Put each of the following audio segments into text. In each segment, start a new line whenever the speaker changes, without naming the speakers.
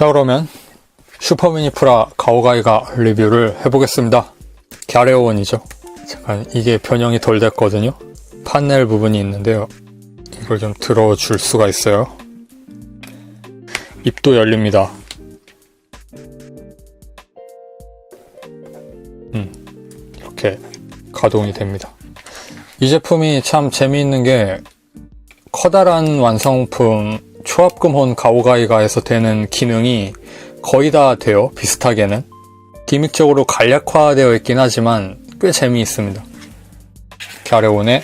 자, 그러면 슈퍼미니프라 가오가이가 리뷰를 해보겠습니다. 갸레오원이죠. 잠깐 이게 변형이 덜 됐거든요. 판넬 부분이 있는데요. 이걸 좀 들어줄 수가 있어요. 입도 열립니다. 이렇게 가동이 됩니다. 이 제품이 참 재미있는 게 커다란 완성품 초합금혼 가오가이가에서 되는 기능이 거의 다 돼요. 비슷하게는. 기믹적으로 간략화되어 있긴 하지만 꽤 재미있습니다. 갸레온의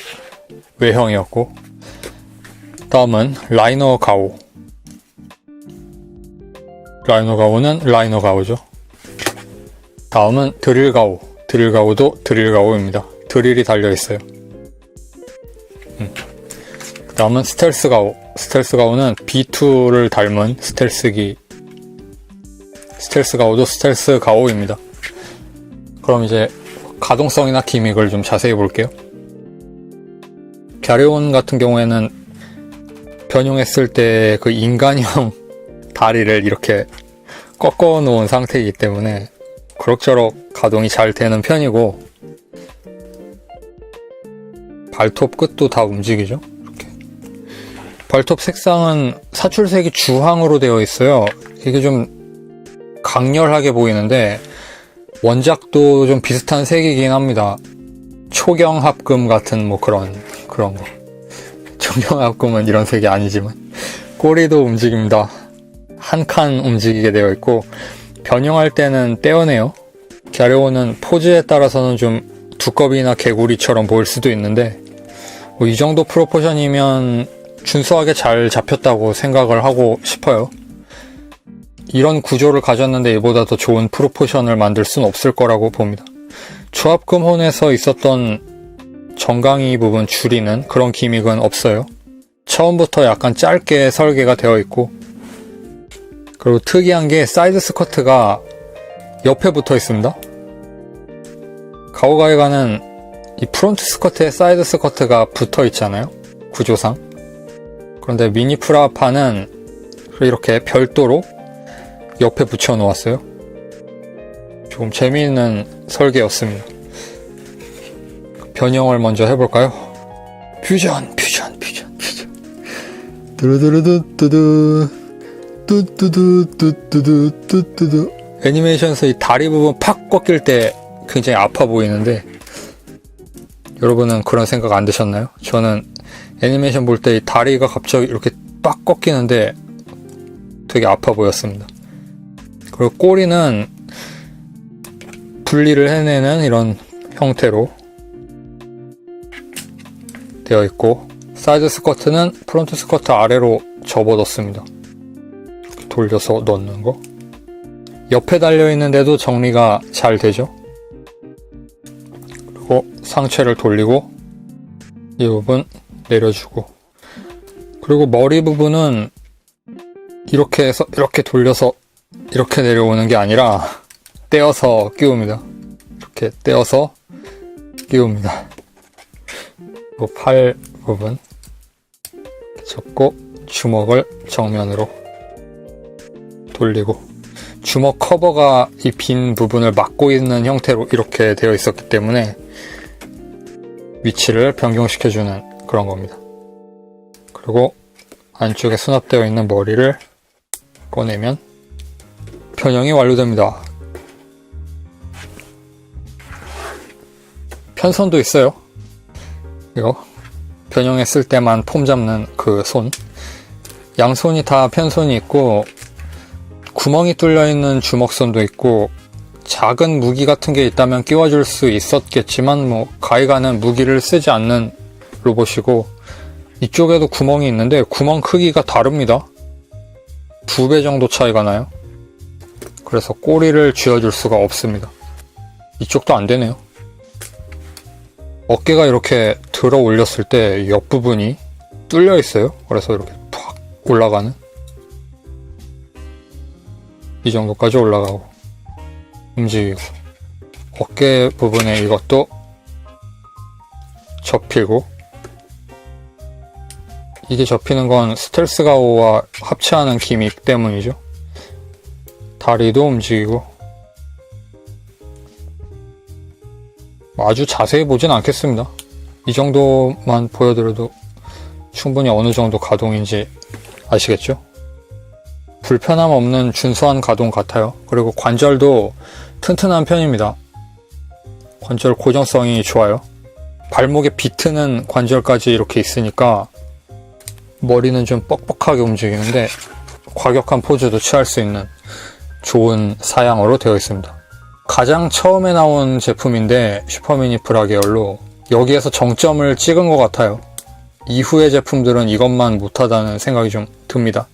외형이었고, 다음은 라이너 가오. 라이너 가오는 라이너 가오죠. 다음은 드릴 가오. 드릴 가오도 드릴 가오입니다. 드릴이 달려있어요. 그 다음은 스텔스 가오. 스텔스 가오는 B2를 닮은 스텔스기. 스텔스 가오도 스텔스 가오입니다. 그럼 이제 가동성이나 기믹을 좀 자세히 볼게요. 갸레온 같은 경우에는 변형했을 때 그 인간형 다리를 이렇게 꺾어 놓은 상태이기 때문에 그럭저럭 가동이 잘 되는 편이고, 발톱 끝도 다 움직이죠. 이렇게 발톱 색상은 사출색이 주황으로 되어 있어요. 이게 좀 강렬하게 보이는데 원작도 좀 비슷한 색이긴 합니다. 초경합금 같은 뭐 그런 거. 초경합금은 이런 색이 아니지만 꼬리도 움직입니다. 한 칸 움직이게 되어 있고, 변형할 때는 떼어내요. 갸레온은 포즈에 따라서는 좀 두꺼비나 개구리처럼 보일 수도 있는데, 뭐 이 정도 프로포션이면 준수하게 잘 잡혔다고 생각을 하고 싶어요. 이런 구조를 가졌는데 이보다 더 좋은 프로포션을 만들 수는 없을 거라고 봅니다. 초합금혼에서 있었던 정강이 부분 줄이는 그런 기믹은 없어요. 처음부터 약간 짧게 설계가 되어 있고, 그리고 특이한 게 사이드 스커트가 옆에 붙어 있습니다. 가오가이가는 이 프론트 스커트에 사이드 스커트가 붙어 있잖아요, 구조상. 그런데 미니프라파는 이렇게 별도로 옆에 붙여 놓았어요. 조금 재미있는 설계였습니다. 변형을 먼저 해볼까요? 퓨전. 두루두루두두두 뚜뚜두뚜뚜뚜뚜뚜. 애니메이션에서 이 다리 부분 팍 꺾일 때 굉장히 아파 보이는데, 여러분은 그런 생각 안 드셨나요? 저는 애니메이션 볼 때 이 다리가 갑자기 이렇게 빡 꺾이는데 되게 아파 보였습니다. 그리고 꼬리는 분리를 해내는 이런 형태로 되어 있고, 사이드 스커트는 프론트 스커트 아래로 접어뒀습니다. 돌려서 넣는 거. 옆에 달려있는데도 정리가 잘 되죠. 그리고 상체를 돌리고 이 부분 내려주고, 그리고 머리 부분은 이렇게 해서 이렇게 돌려서 이렇게 내려오는 게 아니라 떼어서 끼웁니다. 이렇게 떼어서 끼웁니다. 그리고 팔 부분 접고 주먹을 정면으로 돌리고, 주먹 커버가 이 빈 부분을 막고 있는 형태로 이렇게 되어 있었기 때문에 위치를 변경시켜주는 그런 겁니다. 그리고 안쪽에 수납되어 있는 머리를 꺼내면 변형이 완료됩니다. 편손도 있어요. 이거 변형했을 때만 폼 잡는 그 손. 양손이 다 편손이 있고, 구멍이 뚫려있는 주먹손도 있고, 작은 무기 같은 게 있다면 끼워줄 수 있었겠지만, 뭐 가이가는 무기를 쓰지 않는 로봇이고, 이쪽에도 구멍이 있는데 구멍 크기가 다릅니다. 2배 정도 차이가 나요. 그래서 꼬리를 쥐어줄 수가 없습니다. 이쪽도 안 되네요. 어깨가 이렇게 들어 올렸을 때 옆부분이 뚫려 있어요. 그래서 이렇게 팍 올라가는, 이 정도까지 올라가고 움직이고, 어깨 부분에 이것도 접히고, 이게 접히는 건 스텔스 가오와 합체하는 기믹 때문이죠. 다리도 움직이고. 아주 자세히 보진 않겠습니다. 이 정도만 보여드려도 충분히 어느 정도 가동인지 아시겠죠? 불편함 없는 준수한 가동 같아요. 그리고 관절도 튼튼한 편입니다. 관절 고정성이 좋아요. 발목에 비트는 관절까지 이렇게 있으니까 머리는 좀 뻑뻑하게 움직이는데 과격한 포즈도 취할 수 있는 좋은 사양으로 되어 있습니다. 가장 처음에 나온 제품인데 슈퍼미니 브라 계열로 여기에서 정점을 찍은 것 같아요. 이후의 제품들은 이것만 못하다는 생각이 좀 듭니다.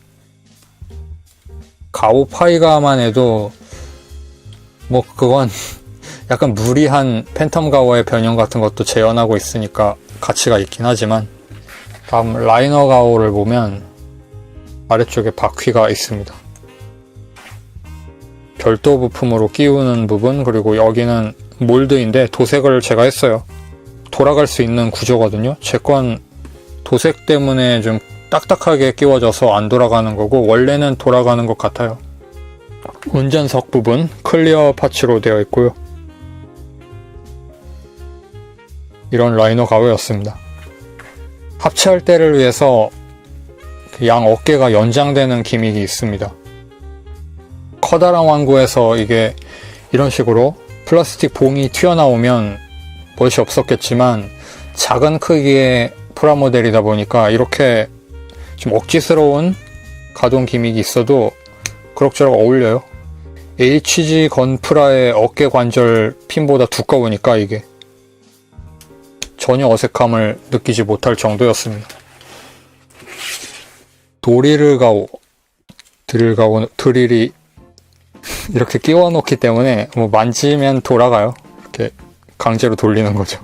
가오파이가만 해도 뭐 그건 약간 무리한 팬텀 가오의 변형 같은 것도 재현하고 있으니까 가치가 있긴 하지만, 다음 라이너 가오를 보면 아래쪽에 바퀴가 있습니다. 별도 부품으로 끼우는 부분, 그리고 여기는 몰드인데 도색을 제가 했어요. 돌아갈 수 있는 구조거든요. 제 건 도색 때문에 좀 딱딱하게 끼워져서 안 돌아가는 거고 원래는 돌아가는 것 같아요. 운전석 부분 클리어 파츠로 되어 있고요. 이런 라이너 가오였습니다. 합체할 때를 위해서 양 어깨가 연장되는 기믹이 있습니다. 커다란 완구에서 이게 이런 식으로 플라스틱 봉이 튀어나오면 멋이 없었겠지만 작은 크기의 프라모델이다 보니까 이렇게 좀 억지스러운 가동 기믹이 있어도 그럭저럭 어울려요. HG 건프라의 어깨 관절 핀보다 두꺼우니까 이게 전혀 어색함을 느끼지 못할 정도였습니다. 도리를 가오, 드릴 가오, 드릴이 이렇게 끼워 놓기 때문에 뭐 만지면 돌아가요. 이렇게 강제로 돌리는 거죠.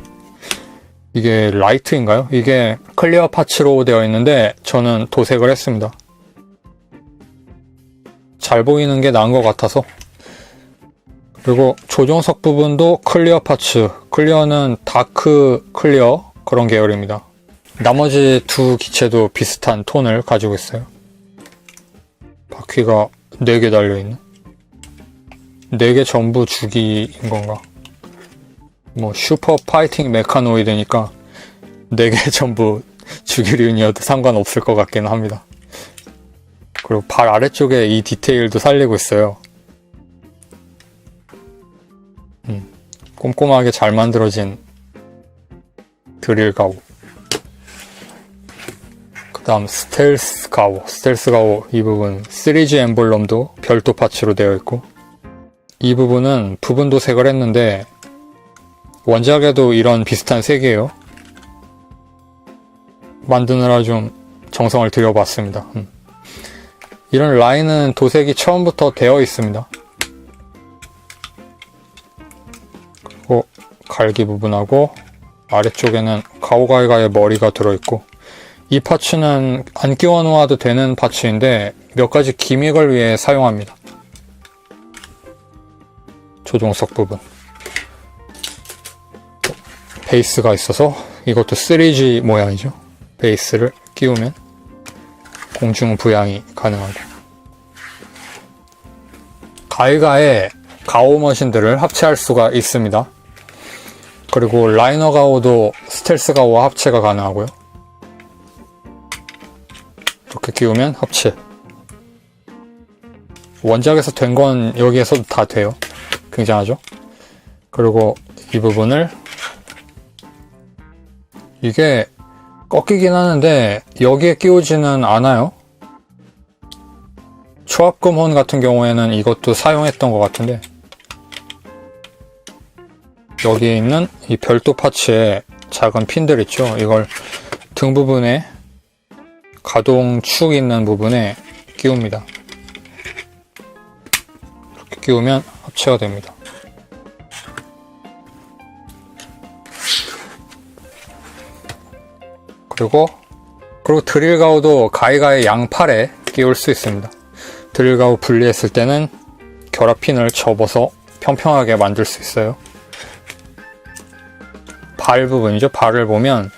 이게 라이트인가요? 이게 클리어 파츠로 되어 있는데 저는 도색을 했습니다. 잘 보이는 게 나은 것 같아서. 그리고 조종석 부분도 클리어 파츠. 클리어는 다크 클리어 그런 계열입니다. 나머지 두 기체도 비슷한 톤을 가지고 있어요. 바퀴가 4개 달려있네. 4개 전부 주기인 건가? 뭐 슈퍼 파이팅 메카노이드니까 4개 전부 주기륜이어도 상관없을 것 같기는 합니다. 그리고 발 아래쪽에 이 디테일도 살리고 있어요. 꼼꼼하게 잘 만들어진 드릴 가오. 그 다음 스텔스 가오. 스텔스 가오 이 부분 3G 엠블럼도 별도 파츠로 되어 있고, 이 부분은 부분 도색을 했는데 원작에도 이런 비슷한 색이에요. 만드느라 좀 정성을 들여봤습니다. 이런 라인은 도색이 처음부터 되어 있습니다. 그리고 갈기 부분하고 아래쪽에는 가오가이가의 머리가 들어있고, 이 파츠는 안 끼워 놓아도 되는 파츠인데 몇 가지 기믹을 위해 사용합니다. 조종석 부분 베이스가 있어서 이것도 3G 모양이죠. 베이스를 끼우면 공중 부양이 가능하고, 가이가의 가오 머신들을 합체할 수가 있습니다. 그리고 라이너 가오도 스텔스 가오와 합체가 가능하고요. 이렇게 끼우면 합체. 원작에서 된 건 여기에서도 다 돼요. 굉장하죠? 그리고 이 부분을, 이게 꺾이긴 하는데 여기에 끼우지는 않아요. 초합금혼 같은 경우에는 이것도 사용했던 것 같은데, 여기에 있는 이 별도 파츠에 작은 핀들 있죠. 이걸 등 부분에 가동축 있는 부분에 끼웁니다. 이렇게 끼우면 합체가 됩니다. 그리고 드릴 가오도 가이가의 양팔에 끼울 수 있습니다. 드릴 가오 분리했을 때는 결합핀을 접어서 평평하게 만들 수 있어요. 발 부분이죠. 발을 보면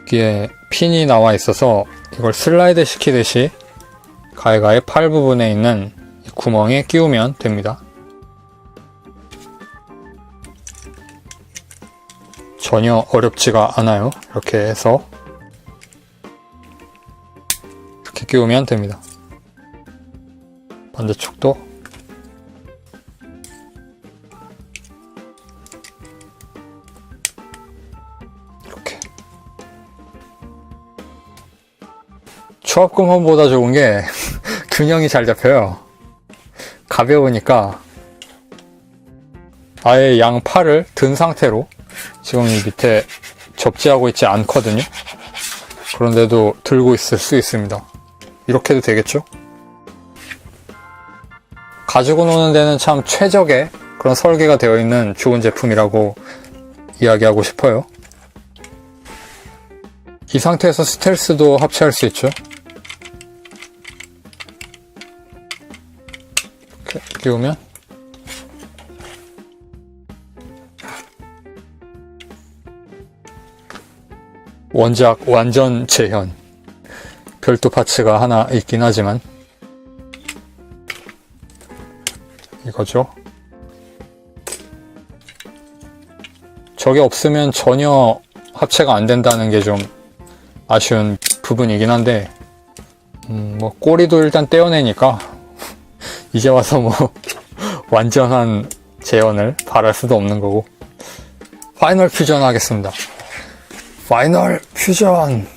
이게 핀이 나와 있어서 이걸 슬라이드 시키듯이 가이가의 팔 부분에 있는 구멍에 끼우면 됩니다. 전혀 어렵지가 않아요. 이렇게 해서 이렇게 끼우면 됩니다. 반대쪽도 이렇게. 추압금호보다 좋은 게 균형이 잘 잡혀요. 가벼우니까 아예 양 팔을 든 상태로, 지금 이 밑에 접지하고 있지 않거든요. 그런데도 들고 있을 수 있습니다. 이렇게 해도 되겠죠? 가지고 노는 데는 참 최적의 그런 설계가 되어 있는 좋은 제품이라고 이야기하고 싶어요. 이 상태에서 스텔스도 합체할 수 있죠. 이렇게 끼우면 원작 완전 재현. 별도 파츠가 하나 있긴 하지만 이거죠. 저게 없으면 전혀 합체가 안 된다는 게 좀 아쉬운 부분이긴 한데, 뭐 꼬리도 일단 떼어내니까 이제 와서 뭐 완전한 재현을 바랄 수도 없는 거고. 파이널 퓨전 하겠습니다. 파이널 퓨전.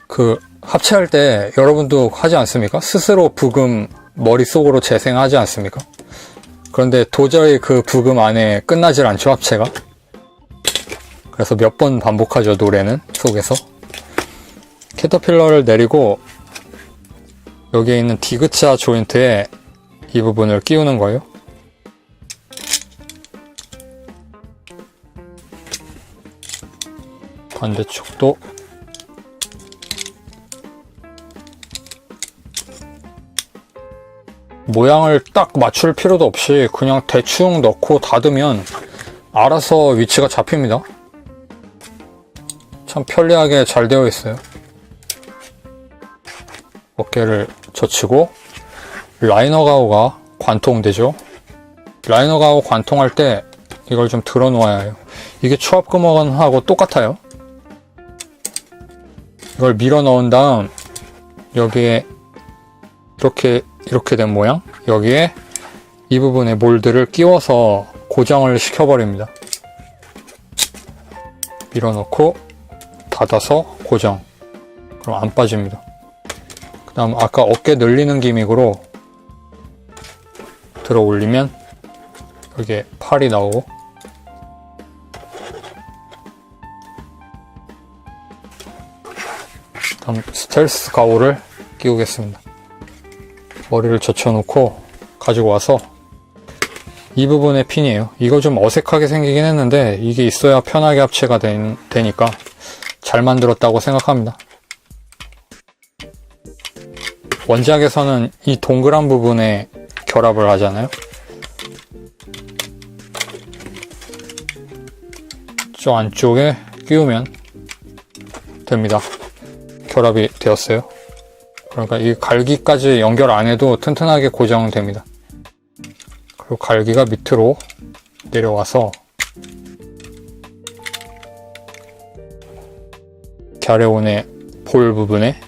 그 합체할 때 여러분도 하지 않습니까? 스스로 부금 머릿속으로 재생하지 않습니까? 그런데 도저히 그 부금 안에 끝나질 않죠, 합체가. 그래서 몇 번 반복하죠, 노래는 속에서. 캐터필러를 내리고 여기에 있는 디귿자 조인트에 이 부분을 끼우는 거예요. 반대쪽도 모양을 딱 맞출 필요도 없이 그냥 대충 넣고 닫으면 알아서 위치가 잡힙니다. 참 편리하게 잘 되어 있어요. 어깨를 젖히고 라이너 가우가 관통되죠. 라이너 가우 관통할 때 이걸 좀 들어 놓아야 해요. 이게 추압금원하고 똑같아요. 이걸 밀어 넣은 다음 여기에 이렇게 된 모양, 여기에 이 부분에 몰드를 끼워서 고정을 시켜버립니다. 밀어넣고 닫아서 고정. 그럼 안 빠집니다. 그 다음 아까 어깨 늘리는 기믹으로 들어 올리면 여기에 팔이 나오고, 다음 스텔스 가오를 끼우겠습니다. 머리를 젖혀놓고 가지고 와서 이 부분의 핀이에요. 이거 좀 어색하게 생기긴 했는데 이게 있어야 편하게 합체가 되니까 잘 만들었다고 생각합니다. 원작에서는 이 동그란 부분에 결합을 하잖아요. 저 안쪽에 끼우면 됩니다. 결합이 되었어요. 그러니까 이 갈기까지 연결 안 해도 튼튼하게 고정됩니다. 그리고 갈기가 밑으로 내려와서 갸레온의 볼 부분에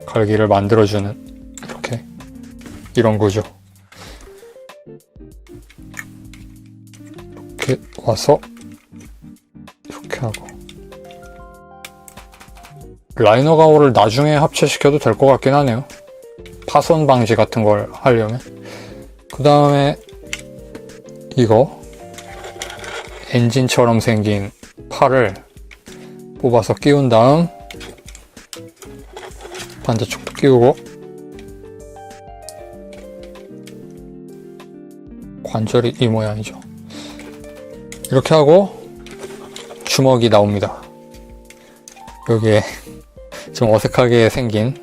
갈기를 만들어주는, 이런 거죠. 이렇게 와서 이렇게 하고, 라이너 가오를 나중에 합체시켜도 될 것 같긴 하네요. 파손 방지 같은 걸 하려면. 그 다음에 이거 엔진처럼 생긴 팔을 뽑아서 끼운 다음 반대쪽도 끼우고, 관절이 이 모양이죠. 이렇게 하고 주먹이 나옵니다. 여기에 좀 어색하게 생긴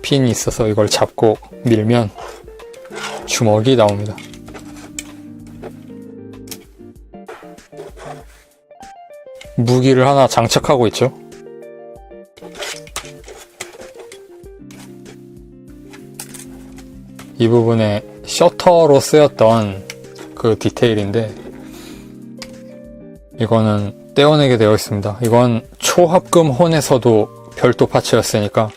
핀이 있어서 이걸 잡고 밀면 주먹이 나옵니다. 무기를 하나 장착하고 있죠. 이 부분에 셔터로 쓰였던 그 디테일인데 이거는 떼어내게 되어 있습니다. 이건 초합금 혼에서도 별도 파츠였으니까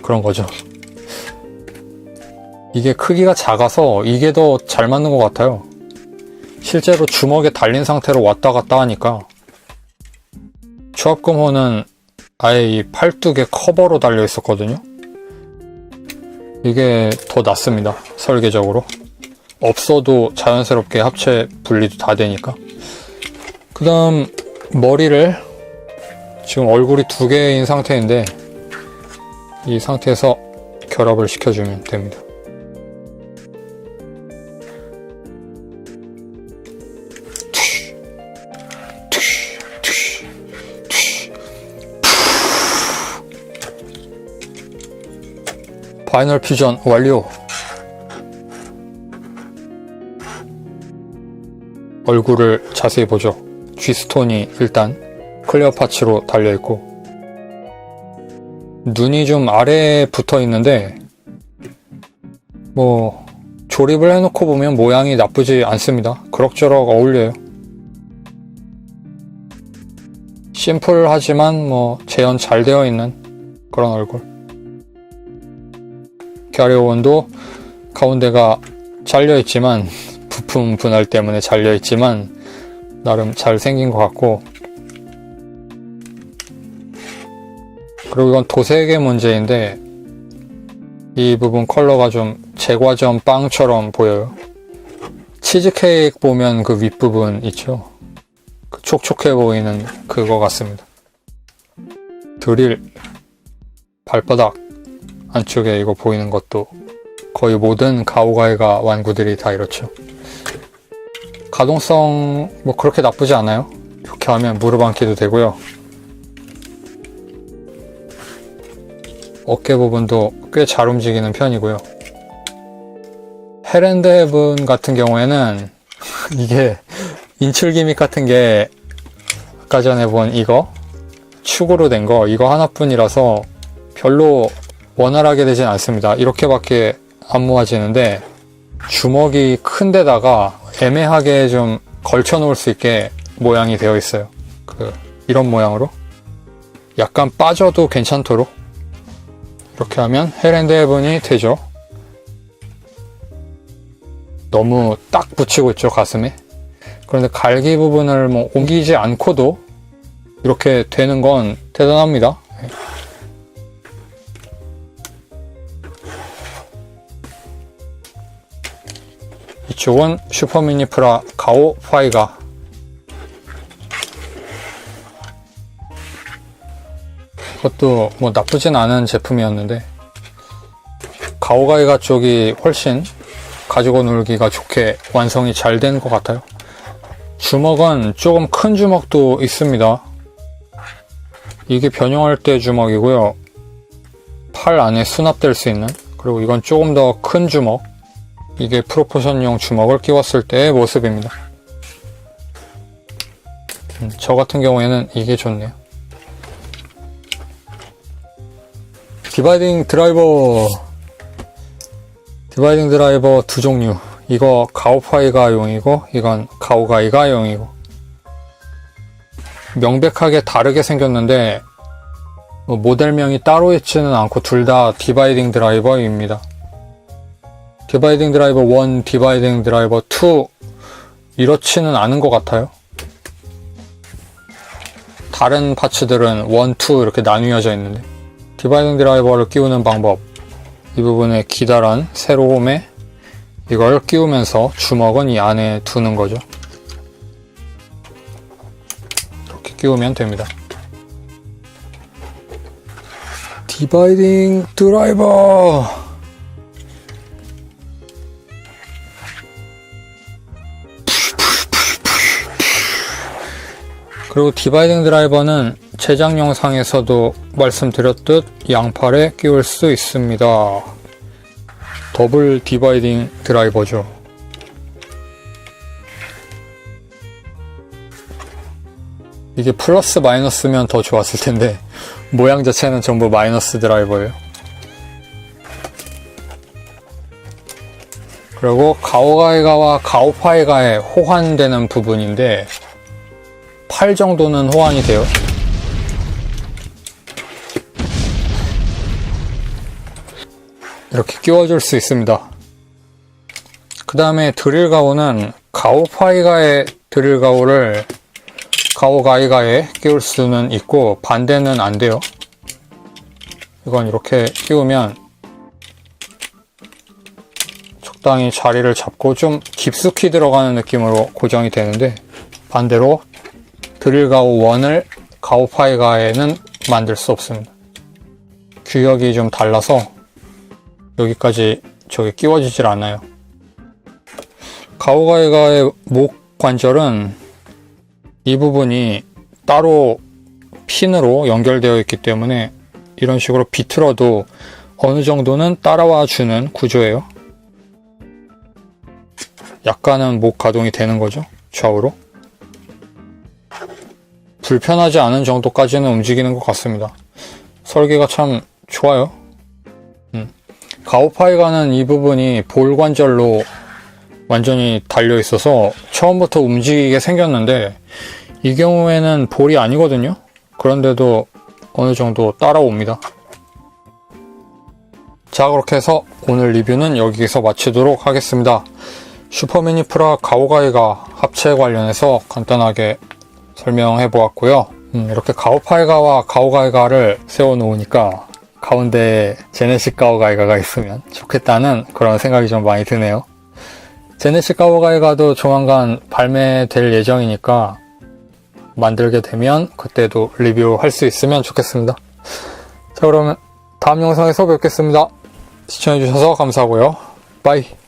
그런 거죠. 이게 크기가 작아서 이게 더 잘 맞는 것 같아요. 실제로 주먹에 달린 상태로 왔다 갔다 하니까. 초합금 혼은 아예 이 팔뚝에 커버로 달려 있었거든요. 이게 더 낫습니다. 설계적으로. 없어도 자연스럽게 합체 분리도 다 되니까. 그 다음 머리를 지금 얼굴이 2개인 상태인데 이 상태에서 결합을 시켜주면 됩니다. 파이널 퓨전 완료. 얼굴을 자세히 보죠. G스톤이 일단 클리어 파츠로 달려있고 눈이 좀 아래에 붙어 있는데 뭐 조립을 해놓고 보면 모양이 나쁘지 않습니다. 그럭저럭 어울려요. 심플하지만 뭐 재현 잘 되어 있는 그런 얼굴. 갸레오원도 가운데가 잘려있지만 부품 분할 때문에 잘려있지만 나름 잘생긴 것 같고, 그리고 이건 도색의 문제인데 이 부분 컬러가 좀 제과점 빵처럼 보여요. 치즈케이크 보면 그 윗부분 있죠? 그 촉촉해 보이는 그거 같습니다. 드릴, 발바닥 안쪽에 이거 보이는 것도 거의 모든 가오가이가 완구들이 다 이렇죠. 가동성 뭐 그렇게 나쁘지 않아요. 이렇게 하면 무릎 앉기도 되고요. 어깨 부분도 꽤 잘 움직이는 편이고요. 헬 앤드 헤븐 같은 경우에는 이게 인출 기믹 같은 게 아까 전에 본 이거 축으로 된 거 이거 하나뿐이라서 별로 원활하게 되진 않습니다. 이렇게밖에 안 모아지는데 주먹이 큰 데다가 애매하게 좀 걸쳐 놓을 수 있게 모양이 되어 있어요. 이런 모양으로 약간 빠져도 괜찮도록 이렇게 하면 헬 앤드 헤븐이 되죠. 너무 딱 붙이고 있죠, 가슴에. 그런데 갈기 부분을 뭐 옮기지 않고도 이렇게 되는 건 대단합니다. 이쪽은 슈퍼미니프라 가오 파이가. 그것도 뭐 나쁘진 않은 제품이었는데 가오가이가 쪽이 훨씬 가지고 놀기가 좋게 완성이 잘 된 것 같아요. 주먹은 조금 큰 주먹도 있습니다. 이게 변형할 때 주먹이고요. 팔 안에 수납될 수 있는, 그리고 이건 조금 더 큰 주먹, 이게 프로포션용 주먹을 끼웠을 때의 모습입니다. 저 같은 경우에는 이게 좋네요. 디바이딩 드라이버 두 종류. 이거 가오파이가 용이고 이건 가오가이가 용이고 명백하게 다르게 생겼는데 모델명이 따로 있지는 않고 둘 다 디바이딩 드라이버입니다. 디바이딩 드라이버 1, 디바이딩 드라이버 2 이렇지는 않은 것 같아요. 다른 파츠들은 1, 2 이렇게 나뉘어져 있는데 디바이딩 드라이버를 끼우는 방법, 이 부분에 기다란 세로홈에 이걸 끼우면서 주먹은 이 안에 두는 거죠. 이렇게 끼우면 됩니다. 디바이딩 드라이버 그리고 디바이딩 드라이버는 제작 영상에서도 말씀드렸듯 양팔에 끼울 수 있습니다. 더블 디바이딩 드라이버죠. 이게 플러스 마이너스면 더 좋았을 텐데 모양 자체는 전부 마이너스 드라이버예요. 그리고 가오가이가와 가오파이가에 호환되는 부분인데 8 정도는 호환이 돼요. 이렇게 끼워줄 수 있습니다. 그 다음에 드릴 가오는 가오파이가의 드릴 가오를 가오가이가에 끼울 수는 있고 반대는 안 돼요. 이건 이렇게 끼우면 적당히 자리를 잡고 좀 깊숙이 들어가는 느낌으로 고정이 되는데 반대로 드릴 가오 1을 가오파이가에는 만들 수 없습니다. 규격이 좀 달라서 여기까지 저게 끼워지질 않아요. 가오가이가의 목 관절은 이 부분이 따로 핀으로 연결되어 있기 때문에 이런 식으로 비틀어도 어느 정도는 따라와 주는 구조예요. 약간은 목 가동이 되는 거죠. 좌우로. 불편하지 않은 정도까지는 움직이는 것 같습니다. 설계가 참 좋아요. 가오파이가는 이 부분이 볼 관절로 완전히 달려 있어서 처음부터 움직이게 생겼는데 이 경우에는 볼이 아니거든요. 그런데도 어느 정도 따라옵니다. 자, 그렇게 해서 오늘 리뷰는 여기서 마치도록 하겠습니다. 슈퍼미니프라 가오가이가 합체 관련해서 간단하게 설명해 보았고요. 이렇게 가오파이가와 가오가이가를 세워 놓으니까 가운데에 제네식 가오가이가가 있으면 좋겠다는 그런 생각이 좀 많이 드네요. 제네식 가오가이가도 조만간 발매될 예정이니까 만들게 되면 그때도 리뷰할 수 있으면 좋겠습니다. 자, 그러면 다음 영상에서 뵙겠습니다. 시청해주셔서 감사하고요. 빠이.